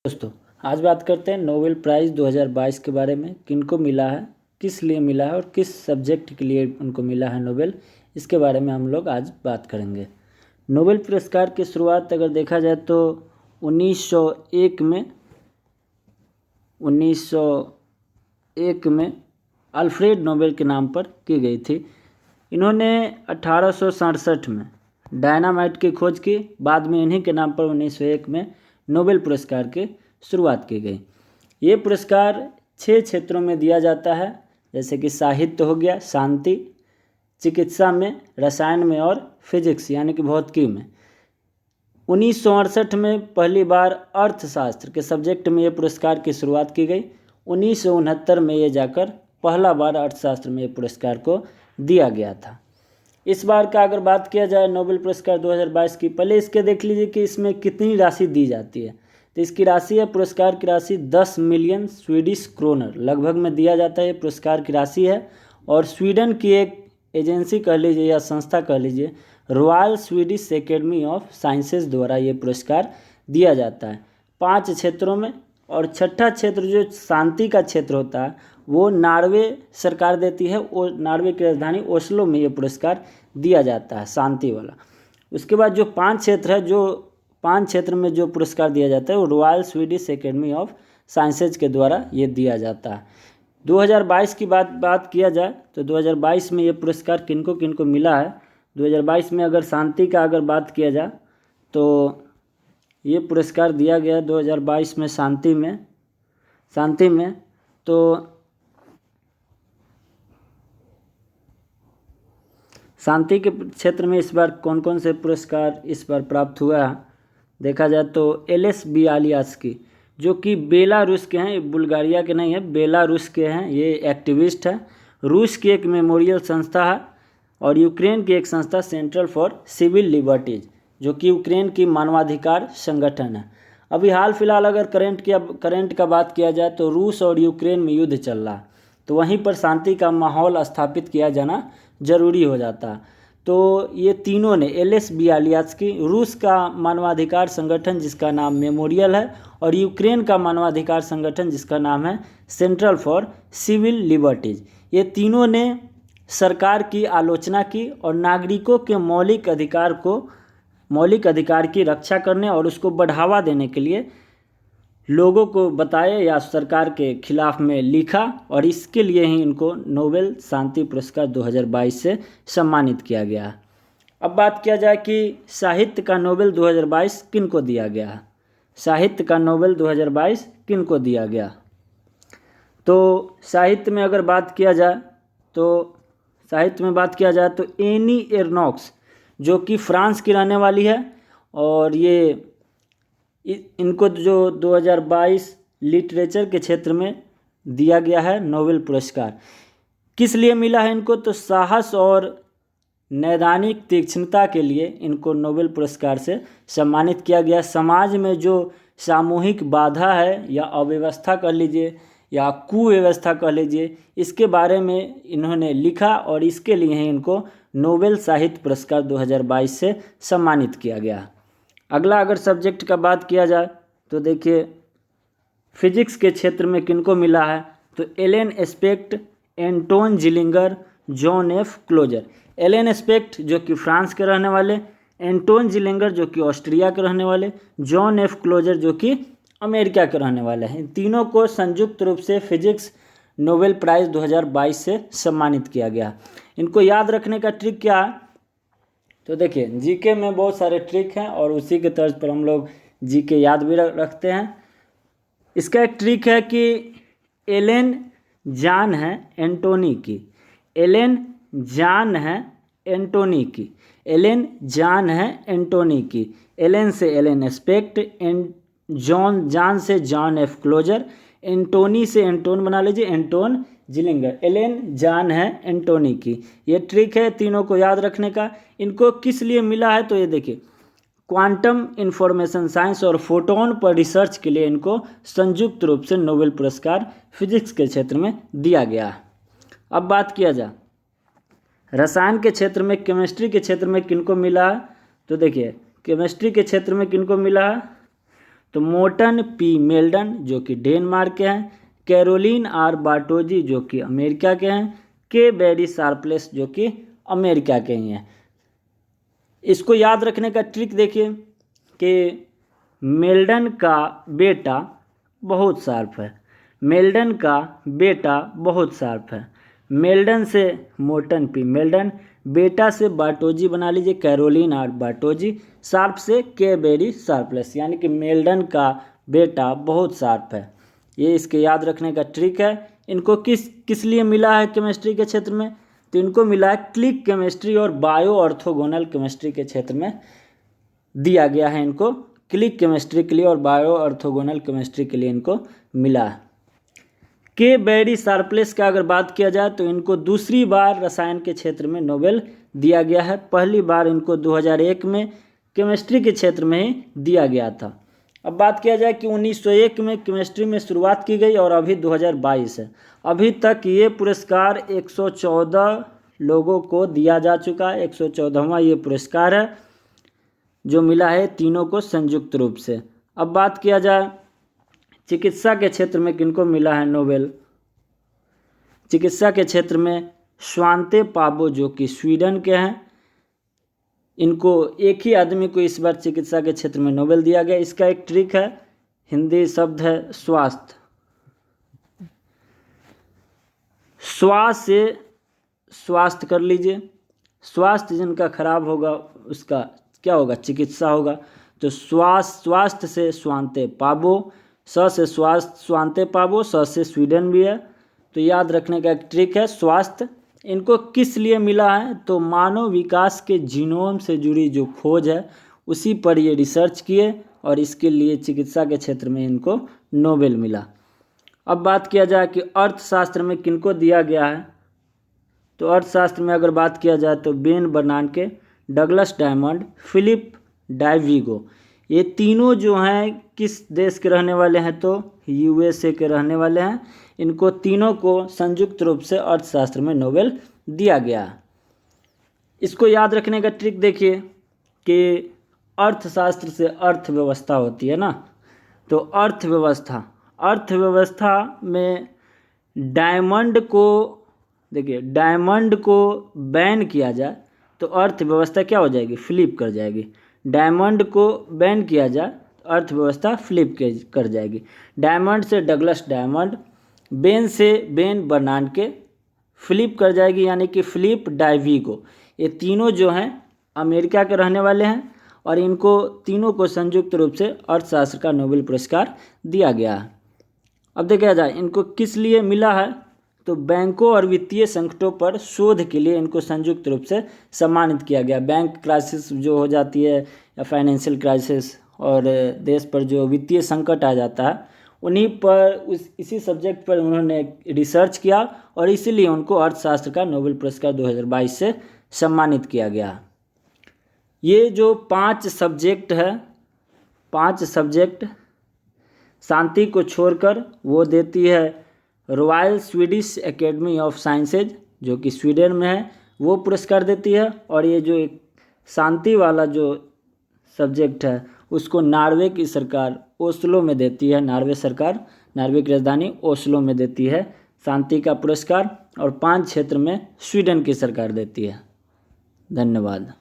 दोस्तों, आज बात करते हैं नोबेल प्राइज़ 2022 के बारे में। किनको मिला है, किस लिए मिला है और किस सब्जेक्ट के लिए उनको मिला है नोबेल, इसके बारे में हम लोग आज बात करेंगे। नोबेल पुरस्कार की शुरुआत अगर देखा जाए तो 1901 में अल्फ्रेड नोबेल के नाम पर की गई थी। इन्होंने 1867 में डायनामाइट की खोज की। बाद में इन्हीं के नाम पर 1901 में नोबेल पुरस्कार की शुरुआत की गई। ये पुरस्कार 6 क्षेत्रों में दिया जाता है, जैसे कि साहित्य हो गया, शांति, चिकित्सा में, रसायन में और फिजिक्स यानी कि भौतिकी में। 1968 में पहली बार अर्थशास्त्र के सब्जेक्ट में ये पुरस्कार की शुरुआत की गई। 1969 में ये जाकर पहला बार अर्थशास्त्र में ये पुरस्कार को दिया गया था। इस बार का अगर बात किया जाए नोबेल पुरस्कार 2022 की, पहले इसके देख लीजिए कि इसमें कितनी राशि दी जाती है। तो इसकी राशि है, पुरस्कार की राशि 10 मिलियन स्वीडिश क्रोनर लगभग में दिया जाता है। ये पुरस्कार की राशि है और स्वीडन की एक एजेंसी कह लीजिए या संस्था कह लीजिए, royal Swedish academy of sciences द्वारा ये पुरस्कार दिया जाता है 5 क्षेत्रों में। और छठा क्षेत्र जो शांति का क्षेत्र होता है वो नॉर्वे सरकार देती है। वो नॉर्वे की राजधानी ओस्लो में ये पुरस्कार दिया जाता है, शांति वाला। उसके बाद जो 5 क्षेत्र है, जो 5 क्षेत्र में जो पुरस्कार दिया जाता है वो royal Swedish academy of sciences के द्वारा ये दिया जाता है। 2022 की बात किया जाए तो 2022 में ये पुरस्कार किनको किनको मिला है। 2022 में अगर शांति का अगर बात किया जाए तो ये पुरस्कार दिया गया 2022 में शांति में। तो शांति के क्षेत्र में इस बार कौन कौन से पुरस्कार इस बार प्राप्त हुआ है देखा जाए तो एलेस बियालियास्की, जो कि बेलारूस के हैं, बुल्गारिया के नहीं है, बेलारूस के हैं। ये एक्टिविस्ट है। रूस की एक मेमोरियल संस्था है और यूक्रेन की एक संस्था सेंट्रल फॉर सिविल लिबर्टीज़, जो कि यूक्रेन की मानवाधिकार संगठन है। अभी हाल फिलहाल अगर करंट का बात किया जाए तो रूस और यूक्रेन में युद्ध चल रहा है, तो वहीं पर शांति का माहौल स्थापित किया जाना जरूरी हो जाता है। तो ये तीनों ने, एलेस बियालियास्की, रूस का मानवाधिकार संगठन जिसका नाम मेमोरियल है, और यूक्रेन का मानवाधिकार संगठन जिसका नाम है सेंट्रल फॉर सिविल लिबर्टीज़, ये तीनों ने सरकार की आलोचना की और नागरिकों के मौलिक अधिकार की रक्षा करने और उसको बढ़ावा देने के लिए लोगों को बताया या सरकार के खिलाफ में लिखा, और इसके लिए ही इनको नोबेल शांति पुरस्कार 2022 से सम्मानित किया गया। अब बात किया जाए कि साहित्य का नोबेल 2022 किनको दिया गया। साहित्य का नोबेल 2022 किनको दिया गया, तो साहित्य में अगर बात किया जाए तो एनी एर्नॉक्स, जो कि फ्रांस की रहने वाली है, और ये इनको जो 2022 लिटरेचर के क्षेत्र में दिया गया है नोबेल पुरस्कार। किस लिए मिला है इनको, तो साहस और नैदानिक तीक्ष्णता के लिए इनको नोबेल पुरस्कार से सम्मानित किया गया। समाज में जो सामूहिक बाधा है या अव्यवस्था कह लीजिए या कुव्यवस्था कह लीजिए, इसके बारे में इन्होंने लिखा और इसके लिए ही इनको नोबेल साहित्य पुरस्कार 2022 से सम्मानित किया गया। अगला अगर सब्जेक्ट का बात किया जाए तो देखिए फिजिक्स के क्षेत्र में किनको मिला है, तो Alain Aspect, Anton Zeilinger, John F Clauser. Alain Aspect जो कि फ्रांस के रहने वाले, एंटोन जिलिंगर जो कि ऑस्ट्रिया के रहने वाले, जॉन एफ क्लोजर जो कि अमेरिका के रहने वाले हैं। इन तीनों को संयुक्त रूप से फिजिक्स नोबेल प्राइज़ 2022 से सम्मानित किया गया। इनको याद रखने का ट्रिक क्या है, तो देखिए जीके में बहुत सारे ट्रिक हैं और उसी के तर्ज पर हम लोग जीके याद भी रखते हैं। इसका एक ट्रिक है कि एलेन जान है एंटोनी की, एलेन जान है एंटोनी की, एलेन जान है एंटोनी की। एलेन से एलेन एस्पेक्ट, जान से जॉन एफ क्लोजर, एंटोनी से एंटोन बना लीजिए, एंटोन जिलिंगर। एलेन जान है एंटोनी की। ये ट्रिक है तीनों को याद रखने का। इनको किस लिए मिला है, तो ये देखिए क्वांटम इंफॉर्मेशन साइंस और फोटोन पर रिसर्च के लिए इनको संयुक्त रूप से नोबेल पुरस्कार फिजिक्स के क्षेत्र में दिया गया। अब बात किया जाए रसायन के क्षेत्र में, केमिस्ट्री के क्षेत्र में किनको मिला है, तो देखिए केमिस्ट्री के क्षेत्र में किनको मिला है, तो मोर्टन पी मेल्डन जो कि डेनमार्क के हैं, कैरोलिन आर बार्टोजी जो कि अमेरिका के हैं, के बेरी शार्पलेस जो कि अमेरिका के ही हैं। इसको याद रखने का ट्रिक देखिए कि मेल्डन का बेटा बहुत शार्प है, मेल्डन का बेटा बहुत शार्प है। मेल्डन से मोर्टन पी मेल्डन, बेटा से बार्टोजी बना लीजिए कैरोलिन आर बार्टोजी, शार्प से के बेरी शार्पलेस, यानी कि मेल्डन का बेटा बहुत शार्प है। ये इसके याद रखने का ट्रिक है। इनको किस लिए मिला है केमिस्ट्री के क्षेत्र में? तो इनको मिला है क्लिक केमिस्ट्री और बायो ऑर्थोगोनल केमिस्ट्री के क्षेत्र में दिया गया है। इनको क्लिक केमिस्ट्री के लिए और बायो ऑर्थोगोनल केमिस्ट्री के लिए इनको मिला है। के बेरी शार्पलेस का अगर बात किया जाए तो इनको दूसरी बार रसायन के क्षेत्र में नोबेल दिया गया है। पहली बार इनको 2001 में केमिस्ट्री के क्षेत्र में ही दिया गया था। अब बात किया जाए कि 1901 में केमिस्ट्री में शुरुआत की गई और अभी 2022 है। अभी तक ये पुरस्कार 114 लोगों को दिया जा चुका है। 114वां ये पुरस्कार है जो मिला है तीनों को संयुक्त रूप से। अब बात किया जाए चिकित्सा के क्षेत्र में किनको मिला है नोबेल? चिकित्सा के क्षेत्र में स्वांते पाबो जो कि स्वीडन के हैं, इनको एक ही आदमी को इस बार चिकित्सा के क्षेत्र में नोबेल दिया गया। इसका एक ट्रिक है, हिंदी शब्द है स्वास्थ्य। श्वास से स्वास्थ्य कर लीजिए, स्वास्थ्य जिनका खराब होगा उसका क्या होगा? चिकित्सा होगा। तो स्वास्थ्य से स्वांते पाबो, स से स्वास्थ्य स्वांते पाबो, स से स्वीडन भी है। तो याद रखने का एक ट्रिक है स्वास्थ्य। इनको किस लिए मिला है? तो मानव विकास के जीनोम से जुड़ी जो खोज है उसी पर ये रिसर्च किए और इसके लिए चिकित्सा के क्षेत्र में इनको नोबेल मिला। अब बात किया जाए कि अर्थशास्त्र में किनको दिया गया है, तो अर्थशास्त्र में अगर बात किया जाए तो Ben Bernanke, Douglas Diamond, Philip Dybvig, ये तीनों जो हैं किस देश के रहने वाले हैं? तो यूएसए के रहने वाले हैं। इनको तीनों को संयुक्त रूप से अर्थशास्त्र में नोबेल दिया गया। इसको याद रखने का ट्रिक देखिए कि अर्थशास्त्र से अर्थव्यवस्था होती है ना, तो अर्थव्यवस्था में डायमंड को देखिए, डायमंड को बैन किया जाए तो अर्थव्यवस्था क्या हो जाएगी? फ्लिप कर जाएगी। डायमंड को बैन किया जाए तो अर्थव्यवस्था फ्लिप कर जाएगी। डायमंड से डगलस डायमंड, बेन से बेन बर्नानके, फ्लिप कर जाएगी यानी कि फिलिप डायविगो। ये तीनों जो हैं अमेरिका के रहने वाले हैं और इनको तीनों को संयुक्त रूप से अर्थशास्त्र का नोबेल पुरस्कार दिया गया है। अब देखा जाए इनको किस लिए मिला है, तो बैंकों और वित्तीय संकटों पर शोध के लिए इनको संयुक्त रूप से सम्मानित किया गया। बैंक क्राइसिस जो हो जाती है या फाइनेंशियल क्राइसिस और देश पर जो वित्तीय संकट आ जाता है, उन्हीं पर इसी सब्जेक्ट पर उन्होंने रिसर्च किया और इसीलिए उनको अर्थशास्त्र का नोबेल पुरस्कार 2022 से सम्मानित किया गया। ये जो 5 सब्जेक्ट है, 5 सब्जेक्ट शांति को छोड़कर वो देती है royal Swedish academy of sciences जो कि स्वीडन में है, वो पुरस्कार देती है। और ये जो एक शांति वाला जो सब्जेक्ट है उसको नॉर्वे की सरकार ओस्लो में देती है। नॉर्वे सरकार, नॉर्वे की राजधानी ओस्लो में देती है शांति का पुरस्कार, और 5 क्षेत्र में स्वीडन की सरकार देती है। धन्यवाद।